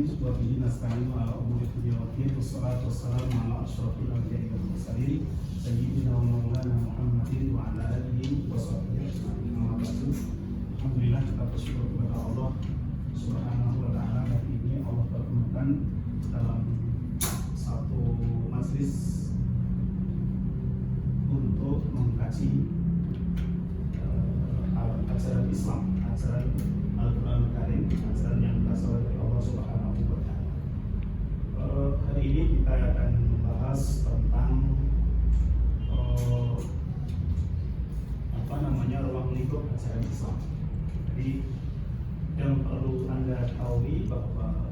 وبه نستعين على أمور الدنيا والدين والصلاة والسلام على أشرف الأنبياء والمرسلين سيدنا ومولانا محمد وعلى آله وصحبه أجمعين. أما بعد, alhamdulillah kita bersyukur kepada Allah Subhanahu wa taala. Hari ini Allah pertemukan dalam satu majlis untuk mengkaji ajaran Islam, ajaran Al-Quran Karim, ajaran yang berasal dari Allah Subhanahu wa taala. Hari ini kita akan membahas tentang ruang lingkup ajaran Islam. Jadi yang perlu Anda ketahui bahwa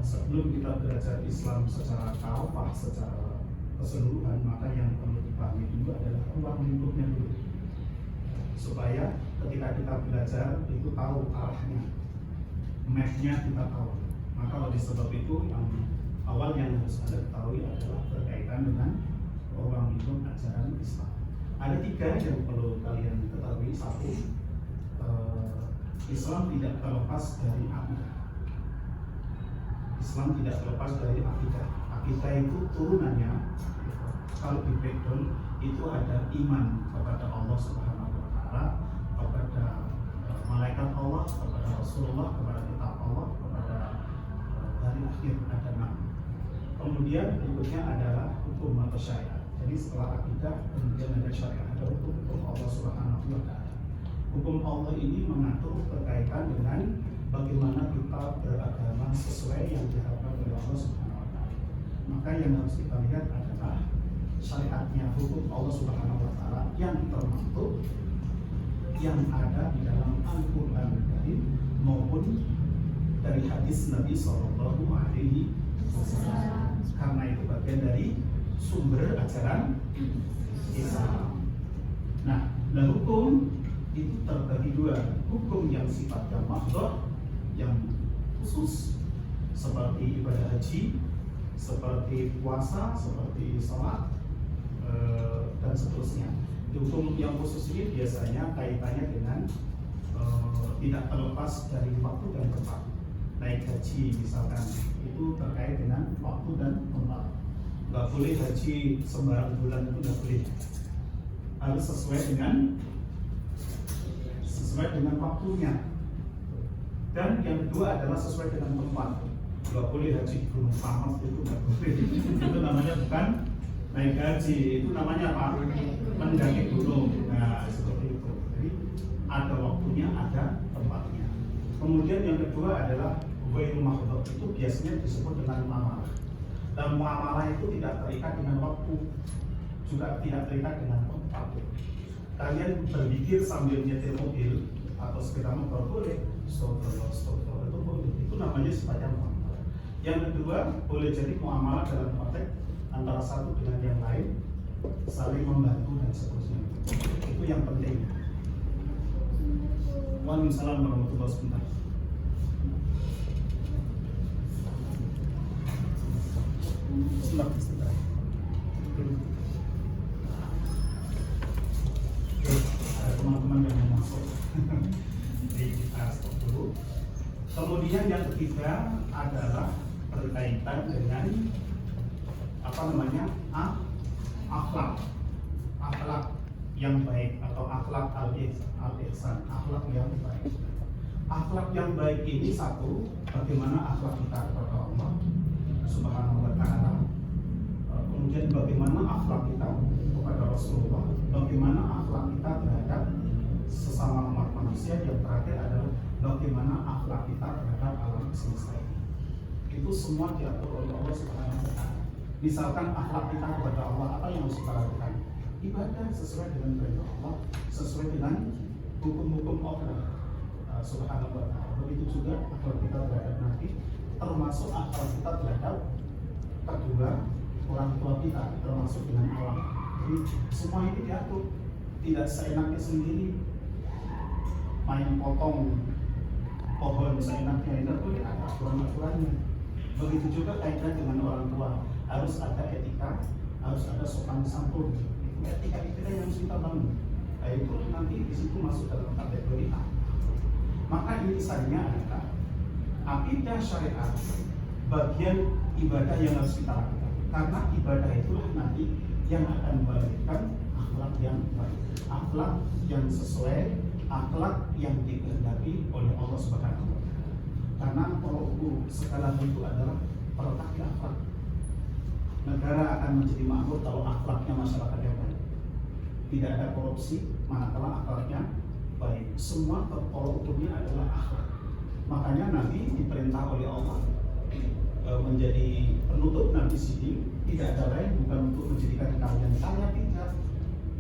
sebelum kita belajar Islam secara kafah, secara keseluruhan, maka yang perlu dipahami dulu adalah ruang lingkupnya dulu, supaya ketika kita belajar itu tahu arahnya, mapnya kita tahu. Maka oleh sebab itu yang awal yang harus Anda ketahui adalah berkaitan dengan ruang lingkup ajaran Islam. Ada tiga yang perlu kalian ketahui. Satu, Islam tidak terlepas dari akidah. Islam tidak terlepas dari akidah. Akidah itu turunannya, kalau di background itu ada iman kepada Allah Subhanahu wa taala, kepada malaikat Allah, kepada Rasulullah, kepada kitab Allah, kepada hari akhir, ada nabi. Kemudian berikutnya adalah hukum atau syariat. Jadi setelah akidah kemudian ada syariat, ada hukum Allah Subhanahu wa taala. Hukum Allah ini mengatur berkaitan dengan bagaimana kita beragama sesuai yang diharapkan oleh Allah Subhanahu wa taala. Maka yang harus kita lihat adalah syariatnya, hukum Allah Subhanahu wa taala yang termaktub, yang ada di dalam Al-Quran Karim maupun dari hadis Nabi Sallallahu Alaihi Wasallam. Karena itu bagian dari sumber ajaran Islam. Nah, dan hukum itu terbagi dua. Hukum yang sifatnya mahdhah, yang khusus, seperti ibadah haji, seperti puasa, seperti salat, dan seterusnya. Hukum yang khusus ini biasanya kaitannya dengan tidak terlepas dari waktu dan tempat. Naik haji misalkan, itu terkait dengan waktu dan tempat. Nggak boleh haji sembarang bulan, itu nggak boleh. Harus sesuai dengan waktunya. Dan yang kedua adalah sesuai dengan tempat. Nggak boleh haji di Gunung Pamas, itu nggak boleh. Itu namanya bukan naik haji, itu namanya apa? Mendaki gunung. Nah, seperti itu. Jadi ada waktunya, ada tempatnya. Kemudian yang kedua adalah ghairul mahdhah, itu biasanya disebut dengan muamalah. Dan muamalah itu tidak terikat dengan waktu, juga tidak terikat dengan tempat. Kalian berpikir sambil nyetir mobil atau sepeda motor boleh, stop itu boleh. Itu namanya sifatnya muamalah. Yang kedua, boleh jadi muamalah dalam konteks antara satu dengan yang lain, saling membantu dan seterusnya. Itu yang penting. Waalaikumsalam warahmatullahi wabarakatuh. Teman-teman yang mau masuk, jadi kita stop dulu. Kemudian yang ketiga adalah berkaitan dengan akhlak yang baik atau akhlak al-ihsan, akhlak yang baik. Akhlak yang baik ini satu, bagaimana akhlak kita kepada Allah Subhanahu wa taala. Kemudian bagaimana akhlak kita kepada Rasulullah, bagaimana akhlak kita terhadap sesama umat manusia, yang terakhir adalah bagaimana akhlak kita terhadap alam semesta ini. Itu semua diatur oleh Allah Subhanahu wa taala. Misalkan akhlak kita kepada Allah, apa yang harus kita lakukan? Ibadah sesuai dengan perintah Allah, sesuai dengan hukum-hukum Allah Subhanahu wa taala. Begitu juga akhlak kita terhadap Nabi, termasuk akhlak kita terhadap kedua orang tua kita, termasuk dengan alam. Jadi semua ini diatur, tidak seenaknya sendiri. Main potong pohon seenaknya, tidak boleh, ada aturan-aturannya. Begitu juga kaitan dengan orang tua, harus ada etika, harus ada sopan santun. Etika yang harus kita bangun. Nah, itu nanti di situ masuk dalam kategori A. Maka intinya adalah akidah syariat bagian ibadah yang harus kita lakukan, karena ibadah itulah nanti yang akan melahirkan akhlak yang baik, akhlak yang sesuai, akhlak yang dikehendaki oleh Allah Subhanahu wa Ta'ala. Karena tolak ukur segala itu adalah terletak di akhlak. Negara akan menjadi makmur kalau akhlaknya masyarakat yang baik. Tidak ada korupsi manakala akhlaknya baik. Semua tolak ukurnya adalah akhlak. Makanya Nabi diperintah oleh Allah menjadi penutup nanti sini, tidak ada lain bukan untuk menjadikan kalian kaya, tidak,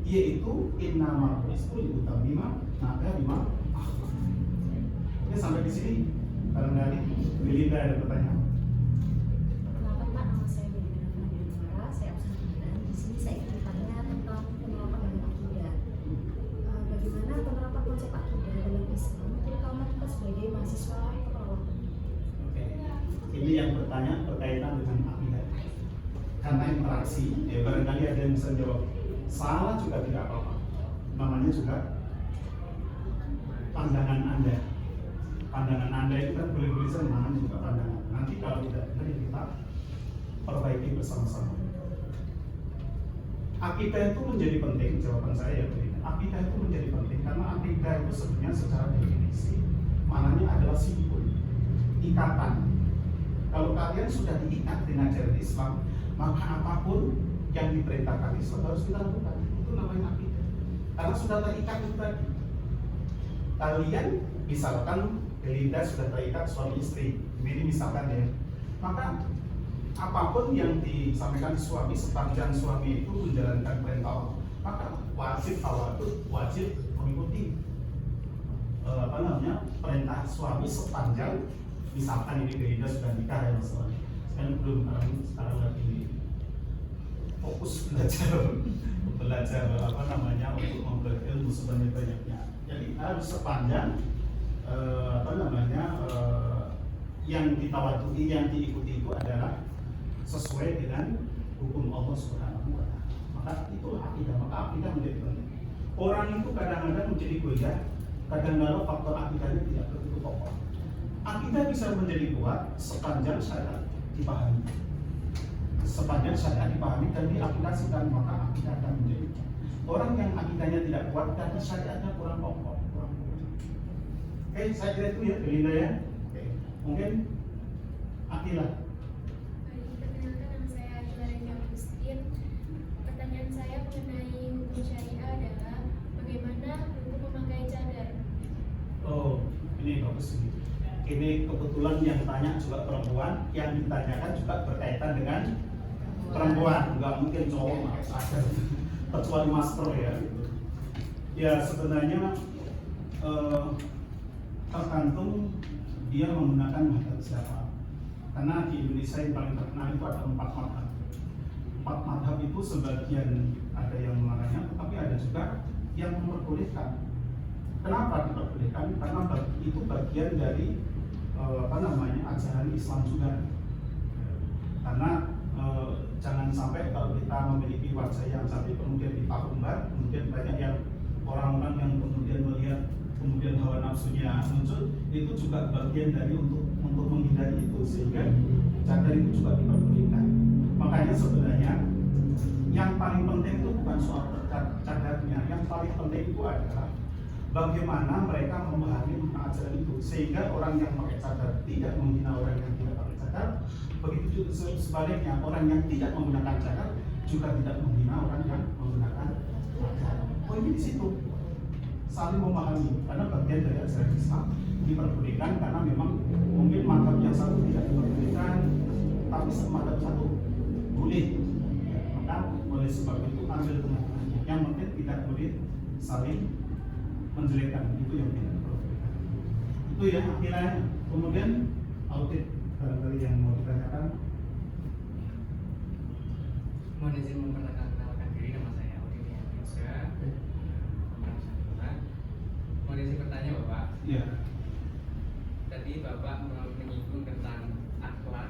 yaitu innamal bu'itsu litammima makarimah akhlaq. Oke, sampai di sini barangkali Belinda ada pertanyaan. Perkenalkan Pak, nama saya Belinda Fadila, saya Absen. Di sini saya ingin bertanya tentang penerapan dalam akidah. Bagaimana penerapan konsep akidah dalam Islam, terutama kita sebagai mahasiswa perawat? Ini yang bertanya berkaitan dengan akidah. Karena interaksi, ya barangkali ada yang bisa jawab. Salah juga tidak apa-apa. Namanya juga pandangan Anda. Pandangan Anda itu kan boleh-boleh saja, namanya juga pandangan. Nanti kalau tidak benar kita perbaiki bersama-sama. Akidah itu menjadi penting, jawaban saya ya begini. Akidah itu menjadi penting karena akidah itu sebenarnya secara definisi maknanya adalah simpul, ikatan. Kalau kalian sudah diikat dengan ajaran Islam, maka apapun yang diperintahkan Islam harus kita lakukan. Itu namanya akidah. Karena sudah terikat itu tadi. Kalian misalkan Belinda sudah terikat suami istri, ini misalkan ya, maka apapun yang disampaikan suami sepanjang suami itu menjalankan perintah Allah, maka wajib tawadud, wajib mengikuti perintah suami sepanjang. Misalkan ini Belinda sudah nikah ya masalahnya, sekarang belum, sekarang lagi fokus belajar untuk membeli ilmu sebanyak-banyaknya. Jadi harus sepanjang yang ditawadui, yang diikuti itu adalah sesuai dengan hukum Allah Subhanahu wa Ta'ala. Maka itulah akidah, maka akidah menjadi penting. Orang itu kadang-kadang menjadi goyah, kadang-kadang faktor akidahnya tidak begitu kokoh. Akidah bisa menjadi kuat sepanjang syariat dipahami. Sepanjang syariat dipahami dan diaplikasikan, maka akidah akan menjadi kuat. Orang yang akidahnya tidak kuat karena syariatnya kurang kokoh. Oke, saya kira itu ya, Belinda ya. Oke. Mungkin Akila. Perkenalkan, nama saya Akila Reni Agustin. Pertanyaan saya mengenai hukum syariah adalah bagaimana hukum memakai cadar? Oh, ini bagus ini. Ini kebetulan yang tanya juga perempuan, yang ditanyakan juga berkaitan dengan perempuan, nggak mungkin cowok pakai cadar, kecuali master ya. Ya sebenarnya tergantung dia menggunakan mazhab siapa. Karena di Indonesia yang paling terkenal itu ada 4 mazhab. 4 mazhab itu sebagian ada yang melarangnya, tetapi ada juga yang memperbolehkan. Kenapa diperbolehkan? Karena itu bagian dari ajaran Islam juga. Karena jangan sampai kalau kita memiliki wajah yang sampai kemudian dipakumbar, kemudian banyak yang orang-orang yang kemudian melihat, kemudian hawa nafsunya muncul, itu juga bagian dari untuk menghindari itu, sehingga cadar itu juga diperbolehkan. Makanya sebenarnya yang paling penting itu bukan soal cadarnya, yang paling penting itu adalah bagaimana mereka memahami ajaran itu, sehingga orang yang pakai cadar tidak menghina orang yang tidak pakai cadar. Begitu juga sebaliknya, orang yang tidak menggunakan cadar juga tidak menghina orang yang menggunakan cadar. Oh, ini di situ saling memahami, karena bagian dari ajaran Islam diperbolehkan karena memang mungkin mazhab yang satu tidak diperbolehkan, tapi mazhab satu boleh. Maka oleh sebab itu ambil tengah-tengahnya. Yang penting tidak boleh saling menjelekkan, itu yang tidak diperbolehkan. Itu ya akhirnya. Kemudian audit barangkali yang mau ditanyakan. Mohon izin memperkenalkan diri, nama saya Audi Mianisa. Mohon izin bertanya Bapak. Iya. Tadi Bapak menyinggung tentang akhlak,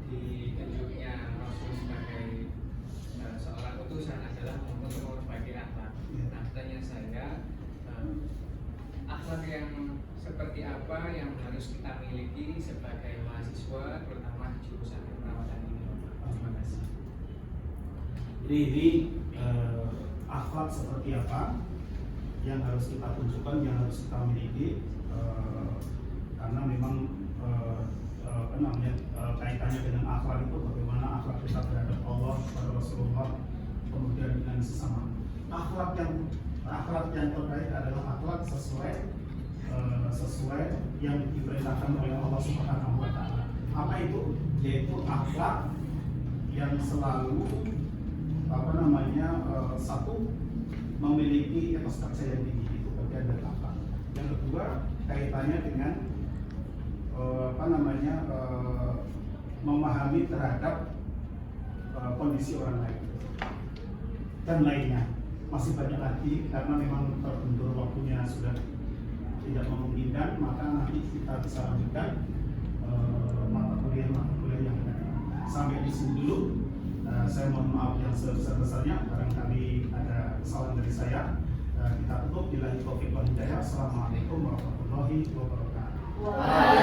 ditunjuknya Rasul sebagai seorang utusan adalah untuk memperbaiki akhlak. Iya. Nah, pertanyaan saya, akhlak yang seperti apa yang harus kita miliki sebagai mahasiswa, terutama di jurusan keperawatan ini. Terima kasih. Jadi ini akhlak seperti apa yang harus kita tunjukkan, yang harus kita miliki, karena memang kaitannya dengan akhlak itu bagaimana akhlak kita terhadap Allah, kepada Rasulullah, kemudian dengan sesama. Akhlak yang terbaik adalah akhlak sesuai yang diperintahkan oleh Allah Subhanahu wa Ta'ala. Apa itu? Yaitu akhlak yang selalu satu, memiliki etos kerja yang tinggi, itu bagian dari akhlak. Yang kedua, kaitannya dengan memahami terhadap kondisi orang lain dan lainnya. Masih banyak lagi karena memang terbentur waktunya sudah tidak memungkinkan, maka nanti kita bisa lanjutkan mata kuliah yang lain. Sampai di sini dulu. Saya mohon maaf yang sebesar-besarnya barangkali ada kesalahan dari saya. Kita tutup. Billahi taufiq wal hidayah. Assalamualaikum warahmatullahi wabarakatuh.